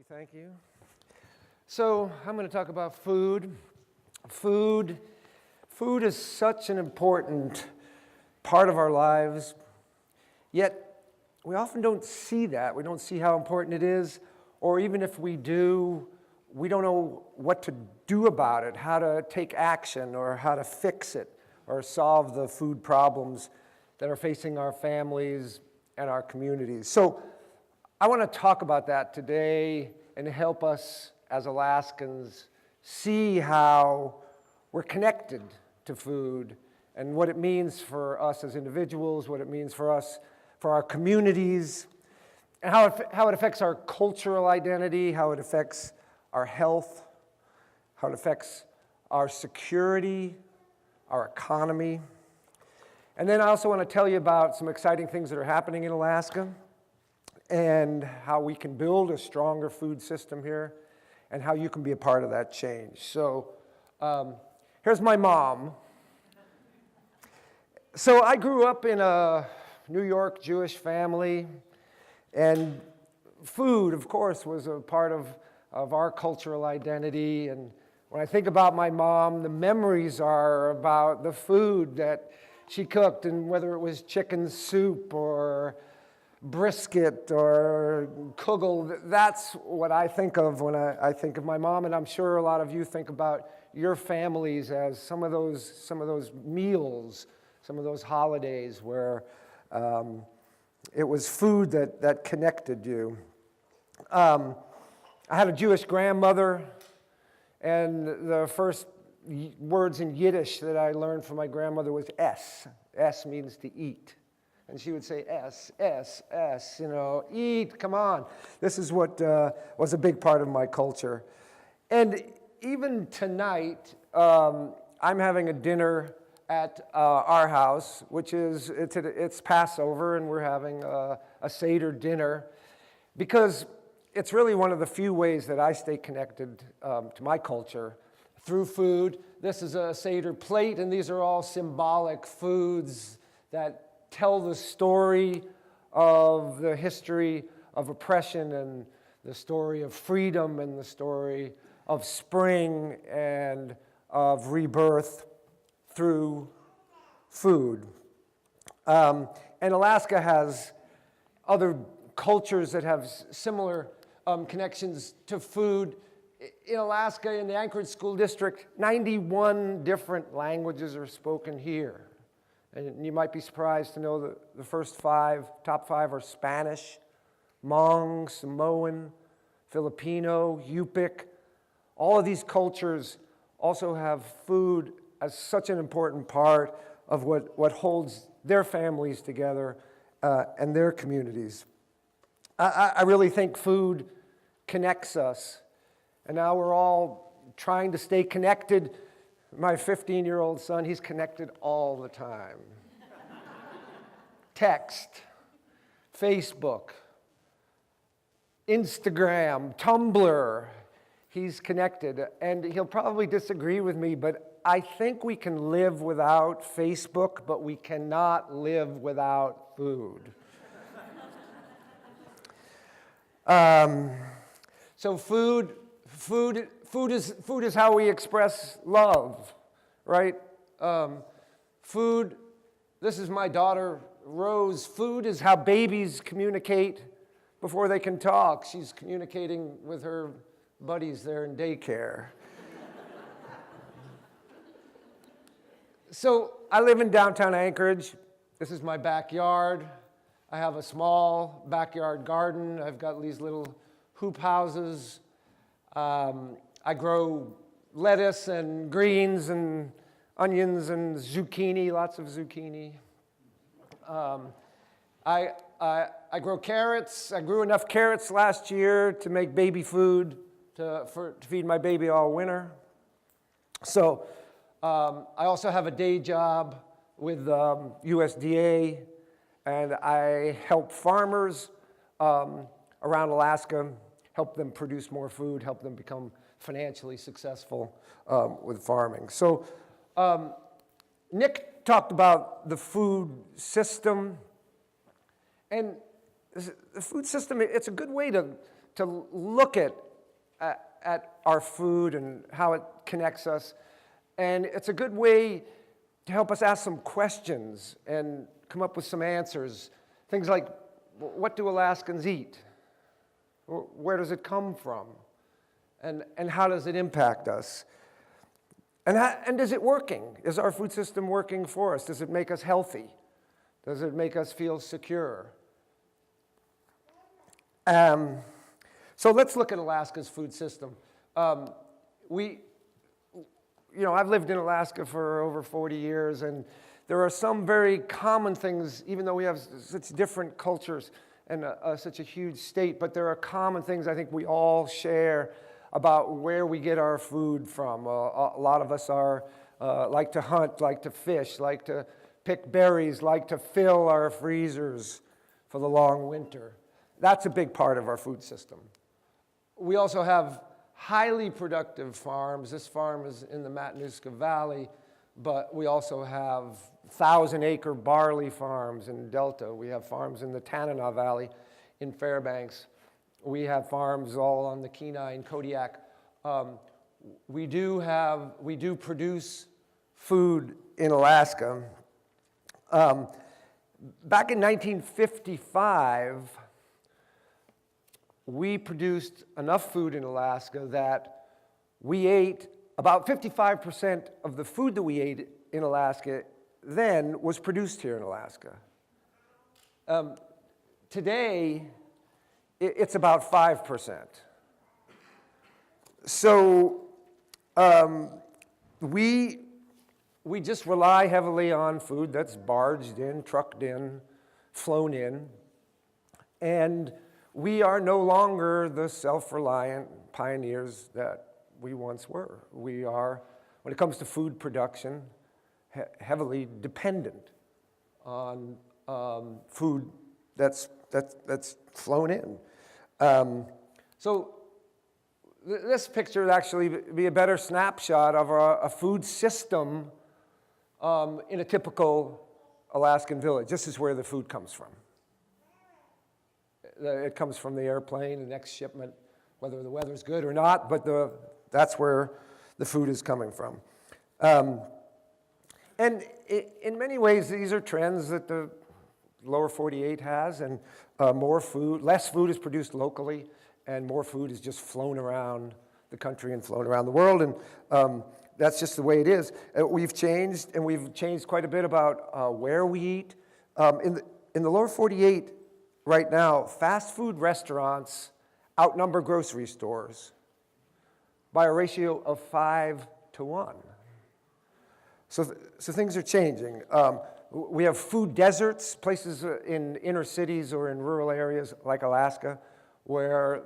Thank you. So I'm going to talk about food. Food is such an important part of our lives, yet we often don't see that. We don't see how important it is, or even if we do, we don't know what to do about it, how to take action, or how to fix it, or solve the food problems that are facing our families and our communities. So I want to talk about that today and help us as Alaskans see how we're connected to food and what it means for us as individuals, what it means for us, for our communities, and how it affects our cultural identity, how it affects our health, how it affects our security, our economy. And then I also want to tell you about some exciting things that are happening in Alaska and how we can build a stronger food system here and how you can be a part of that change. So here's my mom. So I grew up in a New York Jewish family, and food, of course, was a part of our cultural identity. And when I think about my mom, the memories are about the food that she cooked, and whether it was chicken soup or brisket or kugel, that's what I think of when I think of my mom, and I'm sure a lot of you think about your families as some of those meals, some of those holidays where it was food that connected you. I had a Jewish grandmother, and the first words in Yiddish that I learned from my grandmother was S. S means to eat. And she would say, S, S, S, eat, come on. This is what was a big part of my culture. And even tonight, I'm having a dinner at our house, which is, it's Passover, and we're having a Seder dinner, because it's really one of the few ways that I stay connected to my culture through food. This is a Seder plate, and these are all symbolic foods that tell the story of the history of oppression and the story of freedom and the story of spring and of rebirth through food. And Alaska has other cultures that have similar connections to food. In Alaska, in the Anchorage School District, 91 different languages are spoken here. And you might be surprised to know that the top five are Spanish, Hmong, Samoan, Filipino, Yupik. All of these cultures also have food as such an important part of what holds their families together and their communities. I really think food connects us. And now we're all trying to stay connected. My 15-year-old son, he's connected all the time. Text, Facebook, Instagram, Tumblr, he's connected. And he'll probably disagree with me, but I think we can live without Facebook, but we cannot live without food. So food is how we express love, right? Food, this is my daughter, Rose. Food is how babies communicate before they can talk. She's communicating with her buddies there in daycare. So I live in downtown Anchorage. This is my backyard. I have a small backyard garden. I've got these little hoop houses. I grow lettuce and greens and onions and zucchini, lots of zucchini. I grow carrots. I grew enough carrots last year to make baby food to feed my baby all winter. So I also have a day job with USDA, and I help farmers around Alaska, help them produce more food, help them become financially successful with farming. So Nick talked about the food system, and the food system, it's a good way to to look at our food and how it connects us. And it's a good way to help us ask some questions and come up with some answers. Things like, what do Alaskans eat? Where does it come from? And how does it impact us? And is it working? Is our food system working for us? Does it make us healthy? Does it make us feel secure? So let's look at Alaska's food system. I've lived in Alaska for over 40 years, and there are some very common things, even though we have such different cultures and such a huge state, but there are common things I think we all share about where we get our food from. A lot of us like to hunt, like to fish, like to pick berries, like to fill our freezers for the long winter. That's a big part of our food system. We also have highly productive farms. This farm is in the Matanuska Valley, but we also have 1,000-acre barley farms in Delta. We have farms in the Tanana Valley in Fairbanks. We have farms all on the Kenai and Kodiak. We do produce food in Alaska. Back in 1955, we produced enough food in Alaska that we ate about 55% of the food that we ate in Alaska then was produced here in Alaska. Today, it's about 5%. So we just rely heavily on food that's barged in, trucked in, flown in, and we are no longer the self-reliant pioneers that we once were. We are, when it comes to food production, heavily dependent on food that's flown in. So this picture would actually be a better snapshot of a food system in a typical Alaskan village. This is where the food comes from. It comes from the airplane, the next shipment, whether the weather's good or not, but that's where the food is coming from. And in many ways, these are trends that the lower 48 has, and less food is produced locally, and more food is just flown around the country and flown around the world, and that's just the way it is. We've changed, and we've changed quite a bit about where we eat. In the lower 48 right now, fast food restaurants outnumber grocery stores by a ratio of 5 to 1. So things are changing. We have food deserts, places in inner cities or in rural areas like Alaska, where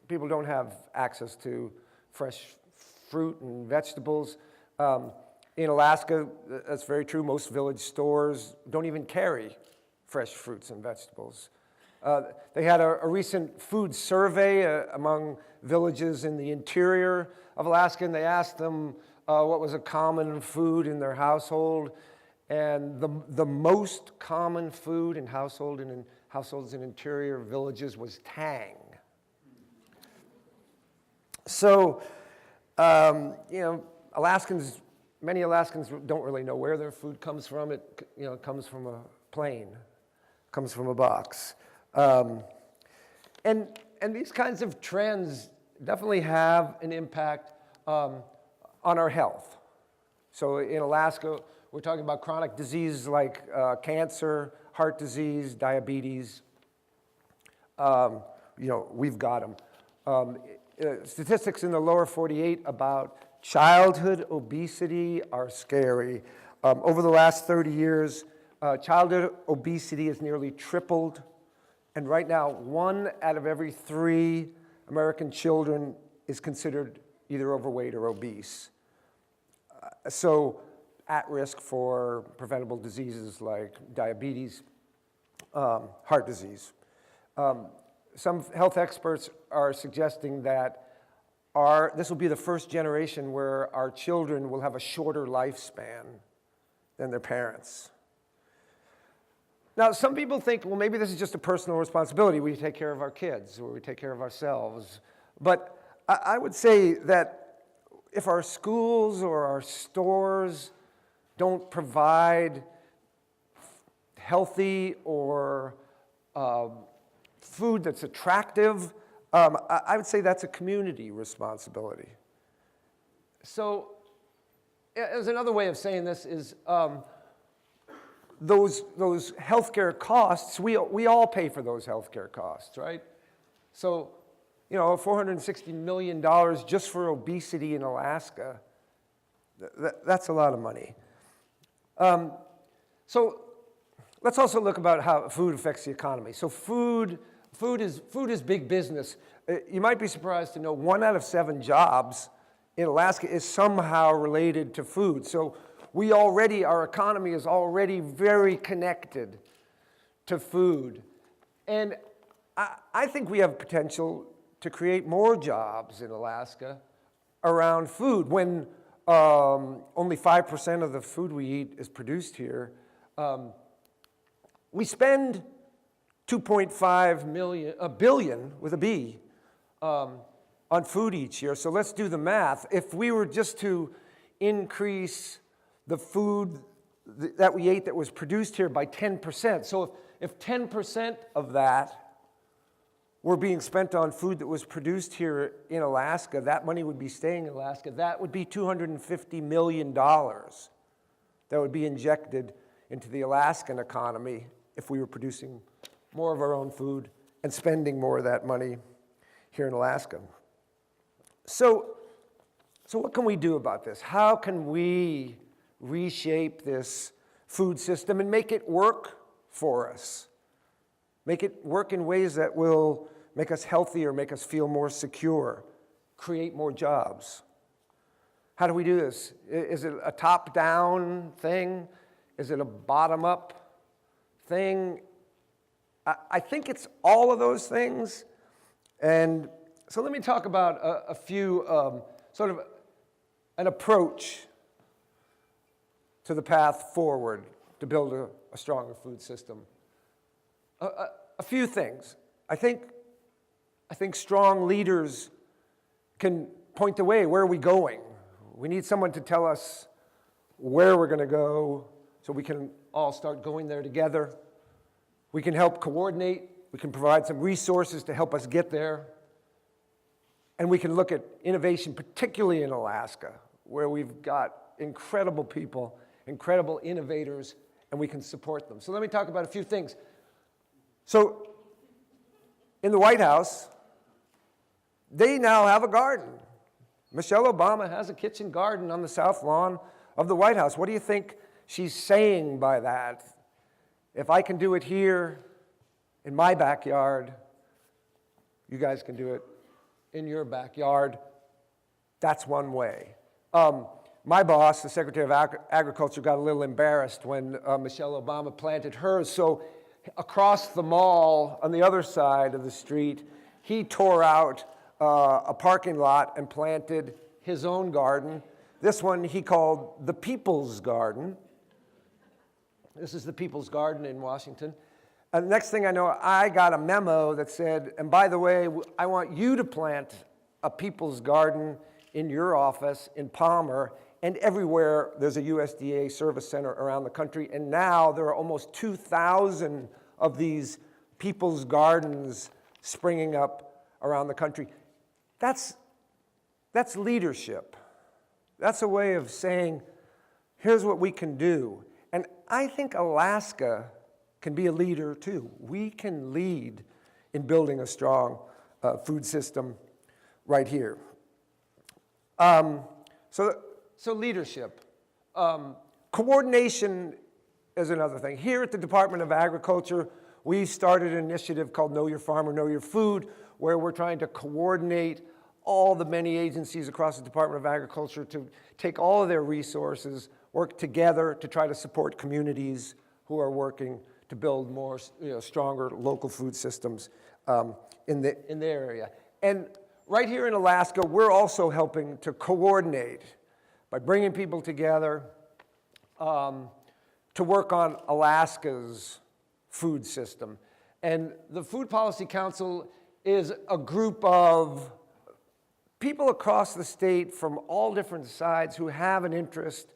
people don't have access to fresh fruit and vegetables. In Alaska, that's very true. Most village stores don't even carry fresh fruits and vegetables. They had a recent food survey among villages in the interior of Alaska, and they asked them what was a common food in their household. And the most common food in households in interior villages was tang. So, many Alaskans don't really know where their food comes from. It comes from a plane, comes from a box. And these kinds of trends definitely have an impact on our health. So in Alaska, we're talking about chronic diseases like cancer, heart disease, diabetes. We've got them. Statistics in the lower 48 about childhood obesity are scary. Over the last 30 years, childhood obesity has nearly tripled. And right now, 1 out of every 3 American children is considered either overweight or obese. So at risk for preventable diseases like diabetes, heart disease. Some health experts are suggesting that this will be the first generation where our children will have a shorter lifespan than their parents. Now, some people think, well, maybe this is just a personal responsibility. We take care of our kids or we take care of ourselves. But I would say that if our schools or our stores don't provide healthy or food that's attractive, I would say that's a community responsibility. So, as another way of saying this is, those healthcare costs, we all pay for those healthcare costs, right? So, $460 million just for obesity in Alaska, that's a lot of money. So let's also look about how food affects the economy. So food is big business. You might be surprised to know 1 out of 7 jobs in Alaska is somehow related to food. So our economy is already very connected to food. And I think we have potential to create more jobs in Alaska around food. When only 5% of the food we eat is produced here, we spend $2.5 billion with a B on food each year. So let's do the math. If we were just to increase the food that we ate that was produced here by 10%, so if 10% of that were being spent on food that was produced here in Alaska, that money would be staying in Alaska. That would be $250 million that would be injected into the Alaskan economy if we were producing more of our own food and spending more of that money here in Alaska. So what can we do about this? How can we reshape this food system and make it work for us? Make it work in ways that will make us healthier, make us feel more secure, create more jobs. How do we do this? Is it a top-down thing? Is it a bottom-up thing? I think it's all of those things. And so let me talk about a few, sort of an approach to the path forward to build a stronger food system. A few things. I think strong leaders can point the way. Where are we going? We need someone to tell us where we're going to go so we can all start going there together. We can help coordinate. We can provide some resources to help us get there. And we can look at innovation, particularly in Alaska, where we've got incredible people, incredible innovators, and we can support them. So let me talk about a few things. So in the White House, they now have a garden. Michelle Obama has a kitchen garden on the south lawn of the White House. What do you think she's saying by that? If I can do it here in my backyard, you guys can do it in your backyard. That's one way. My boss, the Secretary of Agriculture, got a little embarrassed when Michelle Obama planted hers. So across the mall on the other side of the street, he tore out a parking lot and planted his own garden. This one he called the People's Garden. This is the People's Garden in Washington. And the next thing I know, I got a memo that said, and by the way, I want you to plant a People's Garden in your office in Palmer, and everywhere there's a USDA service center around the country. And now there are almost 2,000 of these People's Gardens springing up around the country. That's leadership. That's a way of saying, here's what we can do. And I think Alaska can be a leader too. We can lead in building a strong food system right here. So leadership. Coordination is another thing. Here at the Department of Agriculture, we started an initiative called Know Your Farmer, Know Your Food, where we're trying to coordinate all the many agencies across the Department of Agriculture to take all of their resources, work together to try to support communities who are working to build more, stronger local food systems in their area. And right here in Alaska, we're also helping to coordinate by bringing people together to work on Alaska's food system. And the Food Policy Council is a group of people across the state from all different sides who have an interest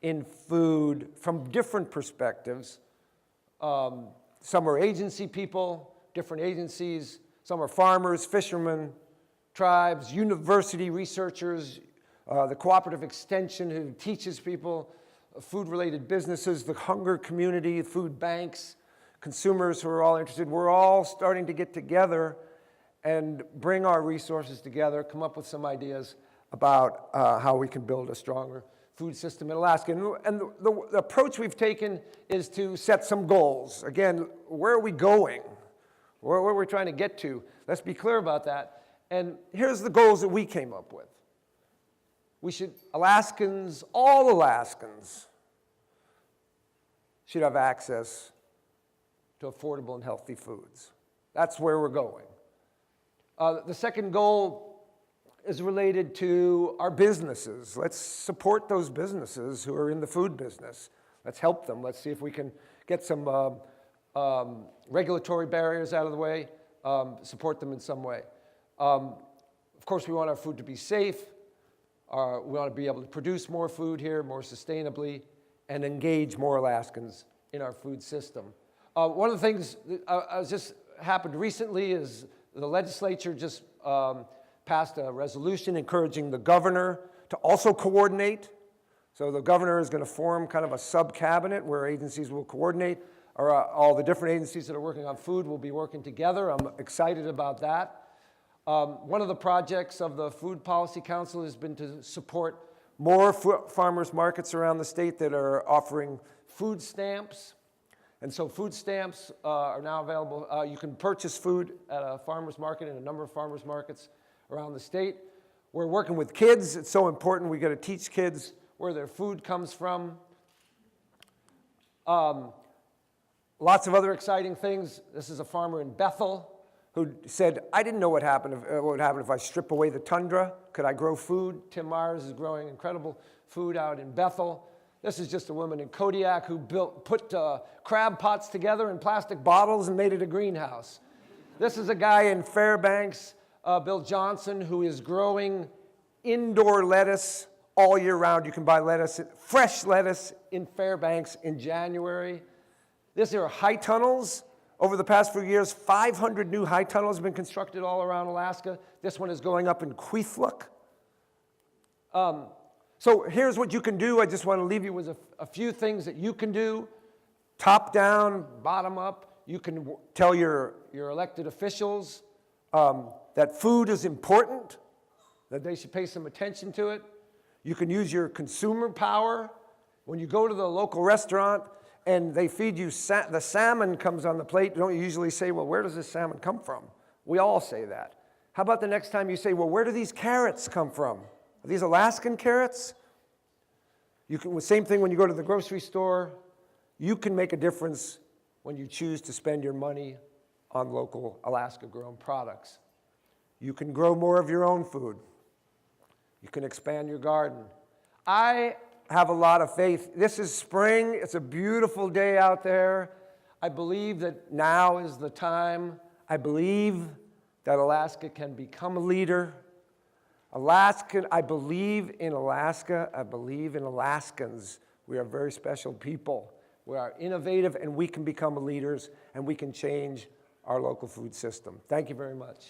in food from different perspectives. Some are agency people, different agencies. Some are farmers, fishermen, tribes, university researchers, the cooperative extension who teaches people food-related businesses, the hunger community, food banks, consumers who are all interested. We're all starting to get together and bring our resources together, come up with some ideas about how we can build a stronger food system in Alaska. And the approach we've taken is to set some goals. Again, where are we going? Where are we trying to get to? Let's be clear about that. And here's the goals that we came up with. We should, Alaskans, all Alaskans, should have access to affordable and healthy foods. That's where we're going. The second goal is related to our businesses. Let's support those businesses who are in the food business. Let's help them. Let's see if we can get some regulatory barriers out of the way, support them in some way. Of course, we want our food to be safe. We want to be able to produce more food here, more sustainably, and engage more Alaskans in our food system. One of the things that just happened recently is the legislature just passed a resolution encouraging the governor to also coordinate. So the governor is going to form kind of a sub-cabinet where agencies will coordinate, or all the different agencies that are working on food will be working together. I'm excited about that. One of the projects of the Food Policy Council has been to support more farmers markets around the state that are offering food stamps. And so food stamps are now available. You can purchase food at a farmer's market in a number of farmers markets around the state. We're working with kids. It's so important. We got to teach kids where their food comes from. Lots of other exciting things. This is a farmer in Bethel who said, I didn't know what would happen if I strip away the tundra. Could I grow food? Tim Myers is growing incredible food out in Bethel. This is just a woman in Kodiak who put crab pots together in plastic bottles and made it a greenhouse. This is a guy in Fairbanks, Bill Johnson, who is growing indoor lettuce all year round. You can buy lettuce, fresh lettuce in Fairbanks in January. These are high tunnels. Over the past few years, 500 new high tunnels have been constructed all around Alaska. This one is going up in Kwethluk. So here's what you can do. I just want to leave you with a few things that you can do. Top down, bottom up. You can tell your elected officials that food is important, that they should pay some attention to it. You can use your consumer power. When you go to the local restaurant and they feed you, the salmon comes on the plate, don't you usually say, well, where does this salmon come from? We all say that. How about the next time you say, well, where do these carrots come from? Are these Alaskan carrots? Same thing when you go to the grocery store. You can make a difference when you choose to spend your money on local Alaska-grown products. You can grow more of your own food. You can expand your garden. I have a lot of faith. This is spring. It's a beautiful day out there. I believe that now is the time. I believe that Alaska can become a leader. I believe in Alaska. I believe in Alaskans. We are very special people. We are innovative, and we can become leaders, and we can change our local food system. Thank you very much.